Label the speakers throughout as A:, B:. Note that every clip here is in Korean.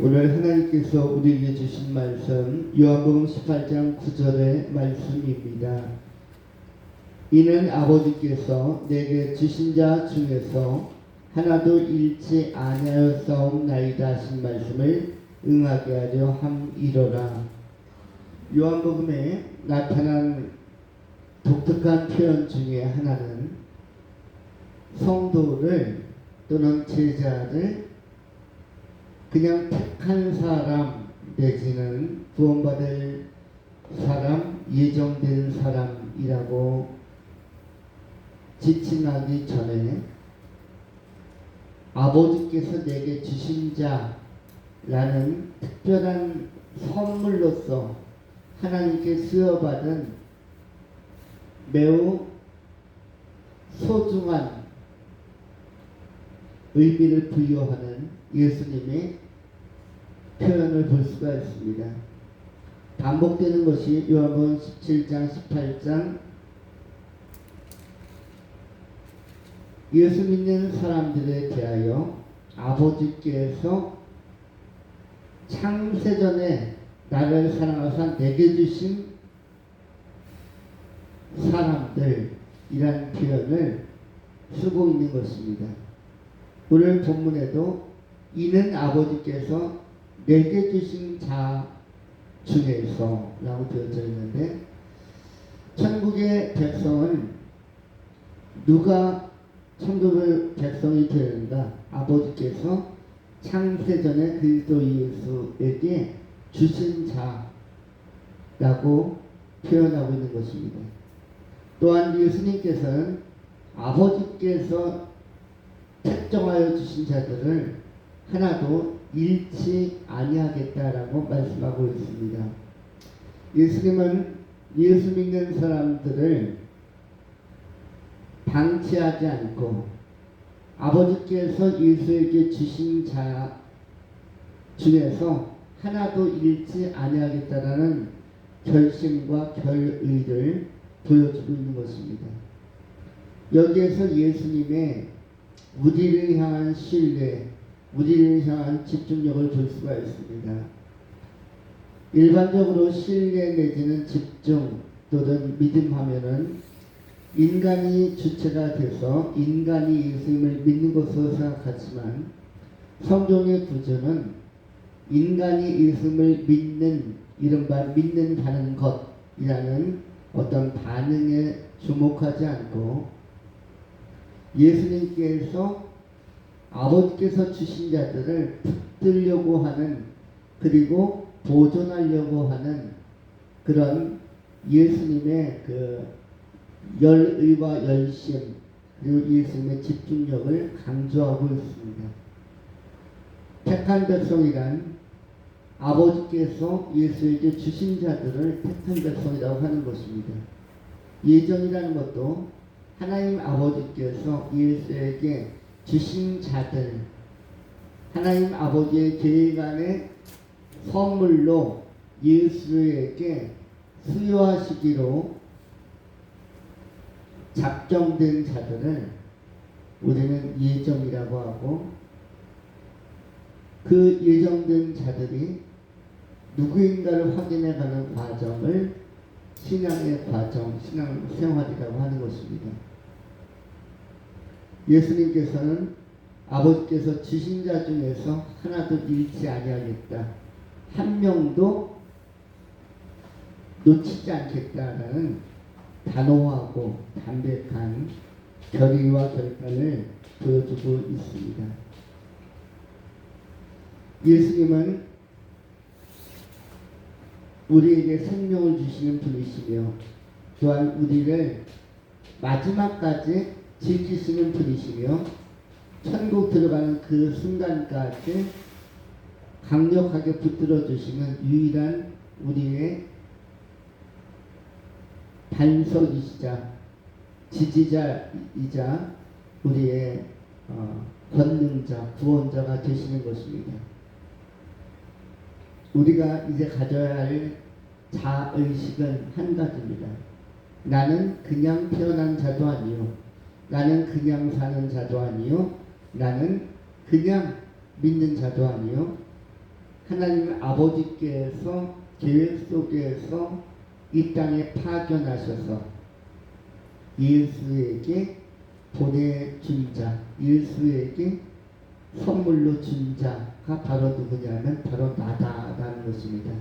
A: 오늘 하나님께서 우리에게 주신 말씀 요한복음 18장 9절의 말씀입니다. 이는 아버지께서 내게 주신 자 중에서 하나도 잃지 아니하였사옵나이다 하신 말씀을 응하게 하려 함이로라. 요한복음에 나타난 독특한 표현 중에 하나는 성도를 또는 제자를 그냥 택한 사람 내지는 구원받을 사람, 예정된 사람이라고 지칭하기 전에 아버지께서 내게 주신 자라는 특별한 선물로서 하나님께 수여받은 매우 소중한 의미를 부여하는 예수님의 표현을 볼 수가 있습니다. 반복되는 것이 요한복음 17장, 18장 예수 믿는 사람들에 대하여 아버지께서 창세전에 나를 사랑하사 내게 주신 사람들이라는 표현을 쓰고 있는 것입니다. 오늘 본문에도 이는 아버지께서 내게 주신 자 중에서 라고 되어져 있는데, 천국의 백성은 누가 천국의 백성이 되는가? 아버지께서 창세전에 그리스도 예수에게 주신 자라고 표현하고 있는 것입니다. 또한 예수님께서는 아버지께서 특정하여 주신 자들을 하나도 잃지 아니하겠다라고 말씀하고 있습니다. 예수님은 예수 믿는 사람들을 방치하지 않고 아버지께서 예수에게 주신 자 중에서 하나도 잃지 아니하겠다라는 결심과 결의를 보여주고 있는 것입니다. 여기에서 예수님의 우리를 향한 신뢰, 우리를 향한 집중력을 볼 수가 있습니다. 일반적으로 신뢰 내지는 집중 또는 믿음 하면은 인간이 주체가 돼서 인간이 예수님을 믿는 것으로 생각하지만, 성경의 구조는 인간이 예수님을 믿는, 이른바 믿는다는 것이라는 어떤 반응에 주목하지 않고 예수님께서 아버지께서 주신 자들을 붙들려고 하는, 그리고 보존하려고 하는 그런 예수님의 그 열의와 열심, 그리고 예수님의 집중력을 강조하고 있습니다. 택한 백성이란 아버지께서 예수에게 주신 자들을 택한 백성이라고 하는 것입니다. 예정이라는 것도 하나님 아버지께서 예수에게 주신 자들, 하나님 아버지의 계획 안에 선물로 예수에게 수여하시기로 작정된 자들을 우리는 예정이라고 하고, 그 예정된 자들이 누구인가를 확인해가는 과정을 신앙의 과정, 신앙 생활이라고 하는 것입니다. 예수님께서는 아버지께서 주신 자 중에서 하나도 잃지 아니하겠다, 한 명도 놓치지 않겠다라는 단호하고 담백한 결의와 결단을 보여주고 있습니다. 예수님은 우리에게 생명을 주시는 분이시며, 또한 우리를 마지막까지 지키시는 분이시며, 천국 들어가는 그 순간까지 강력하게 붙들어 주시는 유일한 우리의 반석이시자 지지자이자 우리의 권능자, 구원자가 되시는 것입니다. 우리가 이제 가져야 할 자의식은 한 가지입니다. 나는 그냥 태어난 자도 아니요, 나는 그냥 사는 자도 아니요, 나는 그냥 믿는 자도 아니요, 하나님 아버지께서 계획 속에서 이 땅에 파견하셔서 예수에게 보내준 자, 예수에게 선물로 준 자가 바로 누구냐면 바로 나다라는 것입니다.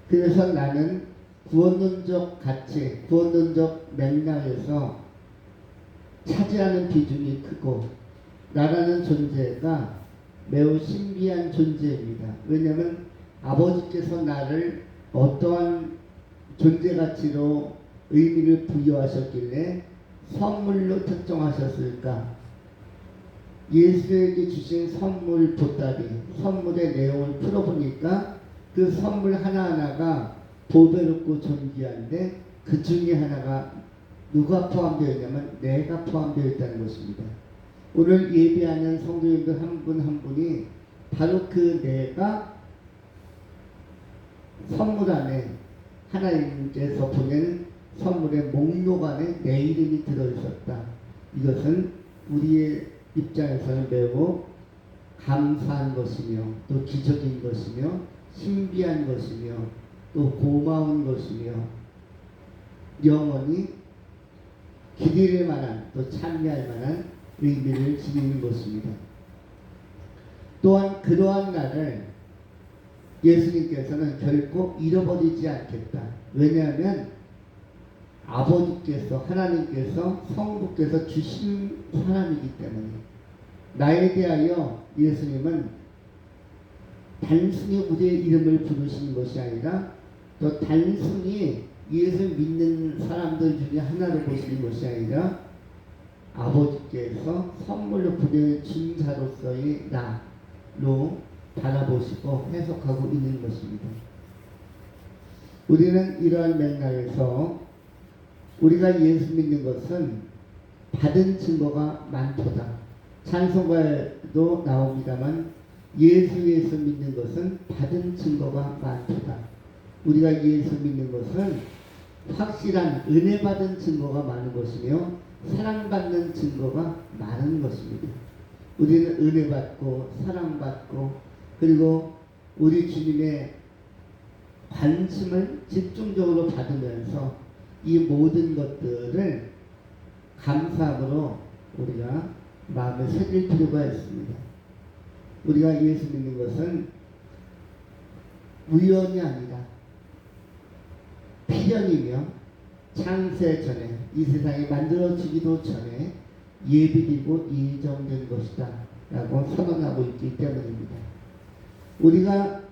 A: 그래서 나는 구원론적 가치, 구원론적 맥락에서 차지하는 비중이 크고 나라는 존재가 매우 신비한 존재입니다. 왜냐하면 아버지께서 나를 어떠한 존재 가치로 의미를 부여하셨길래 선물로 특정하셨을까? 예수에게 주신 선물 보따리, 선물의 내용을 풀어보니까 그 선물 하나하나가 보배롭고 존귀한데 그 중에 하나가 누가 포함되어 있냐면 내가 포함되어 있다는 것입니다. 오늘 예배하는 성도님들 한 분 한 분이 바로 그 내가 선물 안에 하나님께서 보낸 선물의 목록 안에 내 이름이 들어있었다. 이것은 우리의 입장에서는 매우 감사한 것이며 또 기적인 것이며 신비한 것이며 또 고마운 것이며 영원히 기대할 만한 또 찬미할 만한 의미를 지니는 것입니다. 또한 그러한 나를 예수님께서는 결코 잃어버리지 않겠다. 왜냐하면 아버지께서 하나님께서 성부께서 주신 사람이기 때문에 나에 대하여 예수님은 단순히 우리의 이름을 부르시는 것이 아니라 또 단순히 예수 믿는 사람들 중에 하나로 보시는 것이 아니라 아버지께서 선물로 보내준 자로서의 나로 바라보시고 해석하고 있는 것입니다. 우리는 이러한 맥락에서 우리가 예수 믿는 것은 받은 증거가 많도다. 찬송가에도 나옵니다만 예수 믿는 것은 받은 증거가 많도다. 우리가 예수 믿는 것은 확실한 은혜 받은 증거가 많은 것이며 사랑받는 증거가 많은 것입니다. 우리는 은혜 받고 사랑받고 그리고 우리 주님의 관심을 집중적으로 받으면서 이 모든 것들을 감사함으로 우리가 마음에 새길 필요가 있습니다. 우리가 예수 믿는 것은 우연이 아니라 필연이며 창세 전에 이 세상이 만들어지기도 전에 예비되고 예정된 것이다 라고 선언하고 있기 때문입니다. 우리가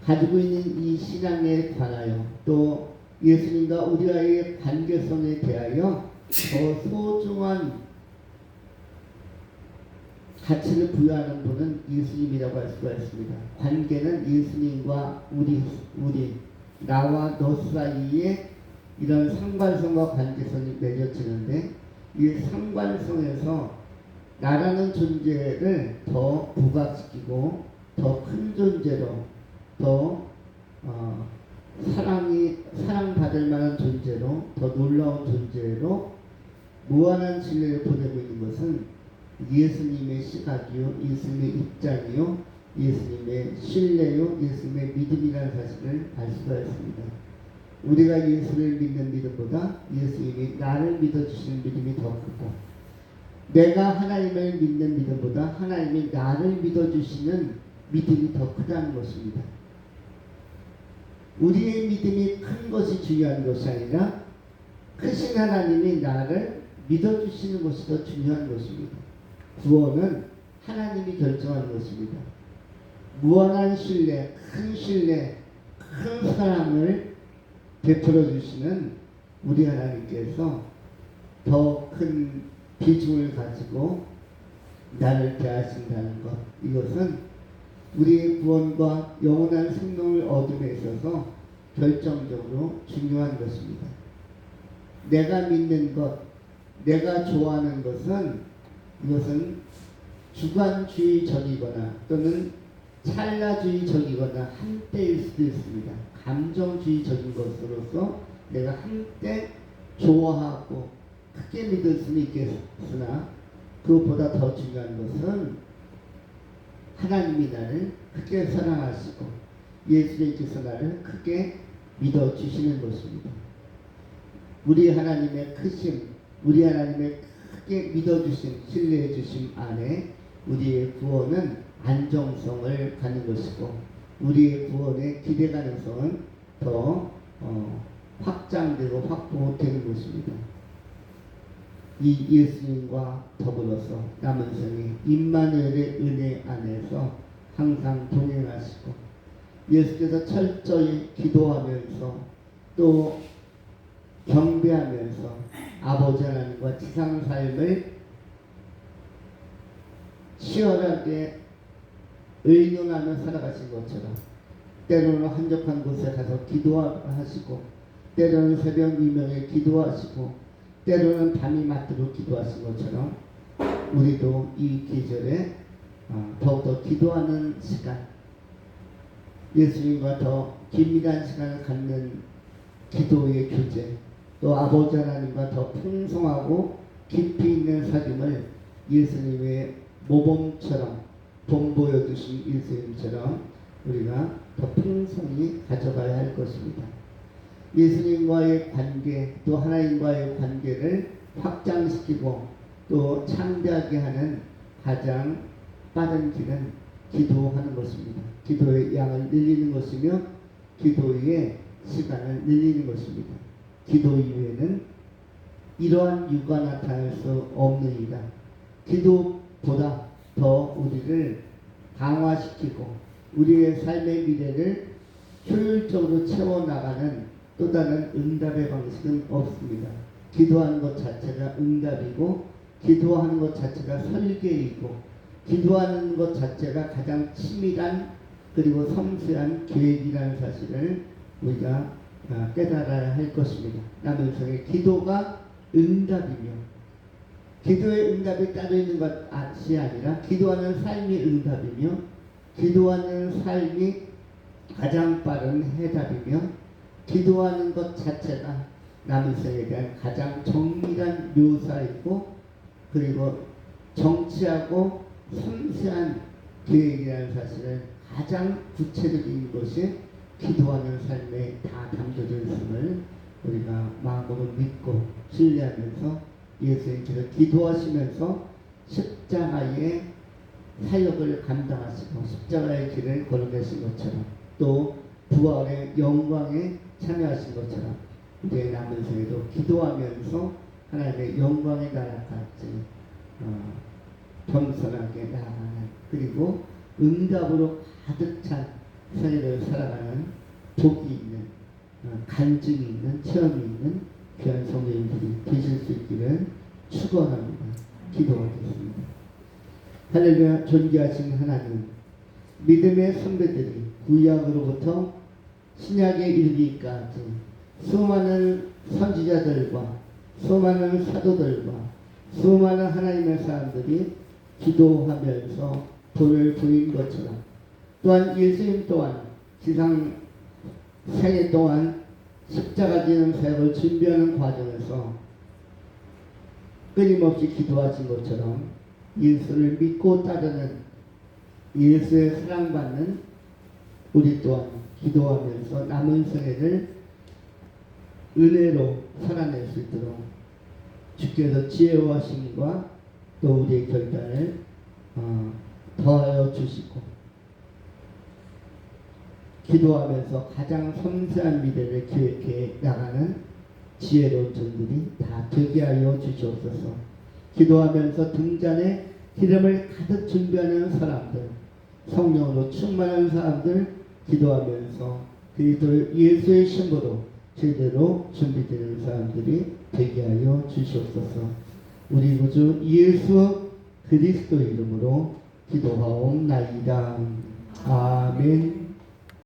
A: 가지고 있는 이 신앙에 관하여 또 예수님과 우리와의 관계성에 대하여 더 소중한 가치를 부여하는 분은 예수님이라고 할 수가 있습니다. 관계는 예수님과 우리 나와 너 사이에 이런 상관성과 관계성이 맺어지는데 이 상관성에서 나라는 존재를 더 부각시키고 더 큰 존재로 더 사랑받을 만한 존재로 더 놀라운 존재로 무한한 진리를 보내고 있는 것은 예수님의 시각이요, 예수님의 입장이요, 예수님의 신뢰요, 예수님의 믿음이라는 사실을 알 수가 있습니다. 우리가 예수를 믿는 믿음보다 예수님이 나를 믿어주시는 믿음이 더 크고 내가 하나님을 믿는 믿음보다 하나님이 나를 믿어주시는 믿음이 더 크다는 것입니다. 우리의 믿음이 큰 것이 중요한 것이 아니라 크신 하나님이 나를 믿어주시는 것이 더 중요한 것입니다. 구원은 하나님이 결정하는 것입니다. 무한한 신뢰, 큰 사랑을 베풀어 주시는 우리 하나님께서 더 큰 비중을 가지고 나를 대하신다는 것, 이것은 우리의 구원과 영원한 생명을 얻음에 있어서 결정적으로 중요한 것입니다. 내가 믿는 것, 내가 좋아하는 것은 이것은 주관주의적이거나 또는 찰나주의적이거나 한때일 수도 있습니다. 감정주의적인 것으로서 내가 한때 좋아하고 크게 믿을 수는 있겠으나 그것보다 더 중요한 것은 하나님이 나를 크게 사랑하시고 예수님께서 나를 크게 믿어주시는 것입니다. 우리 하나님의 크심, 우리 하나님의 크게 믿어주심, 신뢰해주심 안에 우리의 구원은 안정성을 갖는 것이고 우리의 구원의 기대 가능성은 더 확장되고 확보되는 것입니다. 이 예수님과 더불어서 남은 생에 임마누엘의 은혜 안에서 항상 동행하시고 예수께서 철저히 기도하면서 또 경배하면서 아버지 하나님과 지상 삶을 치열하게 의논하며 살아가신 것처럼 때로는 한적한 곳에 가서 기도하시고 때로는 새벽 미명에 기도하시고 때로는 밤이 맞도록 기도하신 것처럼 우리도 이 계절에 더욱더 기도하는 시간, 예수님과 더 긴밀한 시간을 갖는 기도의 교제, 또 아버지 하나님과 더 풍성하고 깊이 있는 사귐을 예수님의 모범처럼 본보여 주신 예수님처럼 우리가 더 풍성히 가져가야 할 것입니다. 예수님과의 관계, 또 하나님과의 관계를 확장시키고 또 창대하게 하는 가장 빠른 길은 기도하는 것입니다. 기도의 양을 늘리는 것이며 기도의 시간을 늘리는 것입니다. 기도 이외에는 이러한 유가 나타날 수 없느니라. 기도보다 더 우리를 강화시키고 우리의 삶의 미래를 효율적으로 채워나가는 또 다른 응답의 방식은 없습니다. 기도하는 것 자체가 응답이고 기도하는 것 자체가 설계이고 기도하는 것 자체가 가장 치밀한 그리고 섬세한 계획이라는 사실을 우리가 깨달아야 할 것입니다. 남은 생에 기도가 응답이며 기도의 응답이 따로 있는 것이 아니라 기도하는 삶이 응답이며 기도하는 삶이 가장 빠른 해답이며 기도하는 것 자체가 남은 생에 대한 가장 정밀한 묘사이고 그리고 정치하고 섬세한 계획이라는 사실을 가장 구체적인 것이 기도하는 삶에 다 담겨져 있음을 우리가 마음으로 믿고 신뢰하면서 예수님께서 기도하시면서 십자가의 사역을 감당하시고 십자가의 길을 걸어내신 것처럼 또 부활의 영광에 참여하신 것처럼 우리의 남은 생에도 기도하면서 하나님의 영광의 나라까지 겸손하게 나아가는 그리고 응답으로 가득 찬 생애를 살아가는 복이 있는 간증이 있는 체험이 있는 귀한 성도님들이 되실 수 있기를 축원합니다. 기도하겠습니다. 할렐루야. 존귀하신 하나님, 믿음의 선배들이 구약으로부터 신약에 이르기까지 수많은 선지자들과 수많은 사도들과 수많은 하나님의 사람들이 기도하면서 돈을 부인 것처럼 또한 예수님 또한 지상 생애 동안 십자가 지는 사역을 준비하는 과정에서 끊임없이 기도하신 것처럼 예수를 믿고 따르는 예수의 사랑받는 우리 또한 기도하면서 남은 생애를 은혜로 살아낼 수 있도록 주께서 지혜와 힘과 또 우리의 결단을 더하여 주시고 기도하면서 가장 섬세한 미래를 기획해 나가는 지혜로운 종들이 다 되게 하여 주시옵소서. 기도하면서 등잔에 기름을 가득 준비하는 사람들, 성령으로 충만한 사람들, 기도하면서 그리스도 예수의 신부로 제대로 준비되는 사람들이 되게 하여 주시옵소서. 우리 구주 예수 그리스도 이름으로 기도하옵나이다. 아멘.